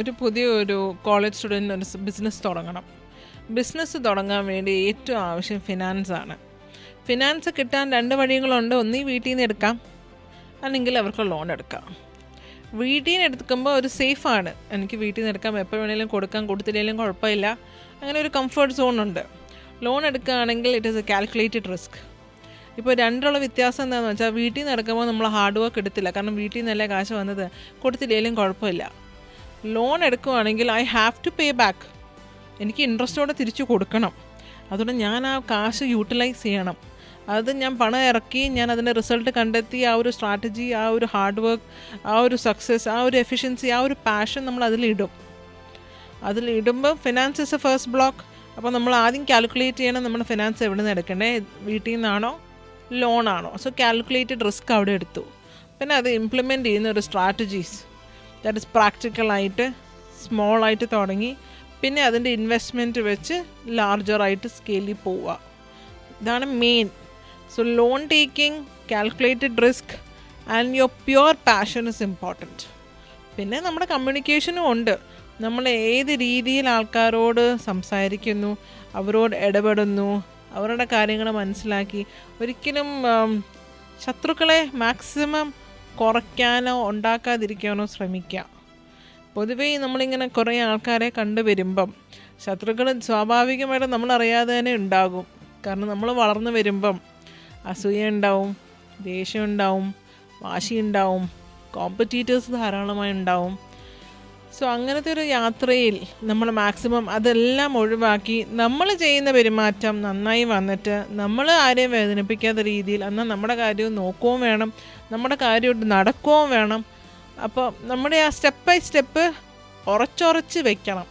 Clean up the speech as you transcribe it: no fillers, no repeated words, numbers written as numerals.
ഒരു college student ഒരു business തുടങ്ങണം. ബിസിനസ് തുടങ്ങാൻ വേണ്ടി ഏറ്റവും ആവശ്യം ഫിനാൻസാണ്. ഫിനാൻസ് കിട്ടാൻ 2 വഴികളുണ്ട്. ഒന്നീ വീട്ടിൽ നിന്ന് എടുക്കാം, അല്ലെങ്കിൽ അവർക്ക് ലോൺ എടുക്കാം. വീട്ടിൽ നിന്ന് എടുക്കുമ്പോൾ ഒരു സേഫാണ്. എനിക്ക് വീട്ടിൽ നിന്ന് എടുക്കാം, എപ്പോൾ വേണമെങ്കിലും കൊടുക്കാം, കൊടുത്തില്ലെങ്കിലും കുഴപ്പമില്ല, അങ്ങനെ ഒരു കംഫർട്ട് സോണുണ്ട്. ലോൺ എടുക്കുകയാണെങ്കിൽ it is A calculated risk. ഇപ്പോൾ രണ്ടുള്ള വ്യത്യാസം എന്താണെന്ന് വെച്ചാൽ, വീട്ടിൽ നിന്ന് എടുക്കുമ്പോൾ നമ്മൾ ഹാർഡ് വർക്ക് എടുത്തില്ല, കാരണം വീട്ടിൽ നിന്നല്ലേ കാശ് വന്നത്, കൊടുത്തില്ലെങ്കിലും കുഴപ്പമില്ല. ലോൺ എടുക്കുകയാണെങ്കിൽ I have to pay back, എനിക്ക് ഇൻട്രസ്റ്റോടെ തിരിച്ചു കൊടുക്കണം. അതുകൊണ്ട് ഞാൻ ആ കാശ് യൂട്ടിലൈസ് ചെയ്യണം. അത് ഞാൻ പണം ഇറക്കി, ഞാൻ അതിൻ്റെ റിസൾട്ട് കണ്ടെത്തി, ആ ഒരു സ്ട്രാറ്റജി, ആ ഒരു ഹാർഡ് വർക്ക്, ആ ഒരു സക്സസ്, ആ ഒരു എഫിഷ്യൻസി, ആ ഒരു പാഷൻ നമ്മൾ അതിലിടുമ്പോൾ finance is a first block. അപ്പോൾ നമ്മൾ ആദ്യം കാൽക്കുലേറ്റ് ചെയ്യണം, നമ്മുടെ ഫിനാൻസ് എവിടെ നിന്ന് എടുക്കണ്ടേ, വീട്ടിൽ നിന്നാണോ ലോണാണോ. സോ കാൽക്കുലേറ്റഡ് റിസ്ക് അവിടെ എടുത്തു. പിന്നെ അത് ഇംപ്ലിമെൻറ്റ് ചെയ്യുന്ന ഒരു സ്ട്രാറ്റജീസ്, ദാറ്റ് ഇസ് പ്രാക്ടിക്കലായിട്ട് സ്മോളായിട്ട് തുടങ്ങി, പിന്നെ അതിൻ്റെ ഇൻവെസ്റ്റ്മെൻറ്റ് വെച്ച് ലാർജറായിട്ട് സ്കെയിലിൽ പോവുക. ഇതാണ് main. So loan taking, calculated risk and your pure passion is important. പിന്നെ നമ്മുടെ കമ്മ്യൂണിക്കേഷനും ഉണ്ട്. നമ്മൾ ഏത് രീതിയിൽ ആൾക്കാരോട് സംസാരിക്കുന്നു, അവരോട് ഇടപെടുന്നു, അവരുടെ കാര്യങ്ങൾ മനസ്സിലാക്കി. ഒരിക്കലും ശത്രുക്കളെ മാക്സിമം കുറയ്ക്കാനോ ഉണ്ടാക്കാതിരിക്കാനോ ശ്രമിക്കുക. പൊതുവേ നമ്മളിങ്ങനെ കുറേ ആൾക്കാരെ കണ്ടുവരുമ്പം ശത്രുക്കൾ സ്വാഭാവികമായിട്ടും നമ്മളറിയാതെ തന്നെ ഉണ്ടാകും. കാരണം നമ്മൾ വളർന്നു വരുമ്പം അസൂയ ഉണ്ടാവും, ദേഷ്യം ഉണ്ടാവും, വാശി ഉണ്ടാവും, കോമ്പറ്റീറ്റേഴ്സ് ധാരാളമായി ഉണ്ടാവും. സോ അങ്ങനത്തെ ഒരു യാത്രയിൽ നമ്മൾ മാക്സിമം അതെല്ലാം ഒഴിവാക്കി നമ്മൾ ചെയ്യുന്ന പെരുമാറ്റം നന്നായി വന്നിട്ട് നമ്മൾ ആരെയും വേദനിപ്പിക്കാത്ത രീതിയിൽ, എന്നാൽ നമ്മുടെ കാര്യവും നോക്കുകയും വേണം, നമ്മുടെ കാര്യം നടക്കുകയും വേണം. അപ്പോൾ നമ്മുടെ ആ സ്റ്റെപ്പ് ബൈ സ്റ്റെപ്പ് ഉറച്ചുറച്ച് വെക്കണം.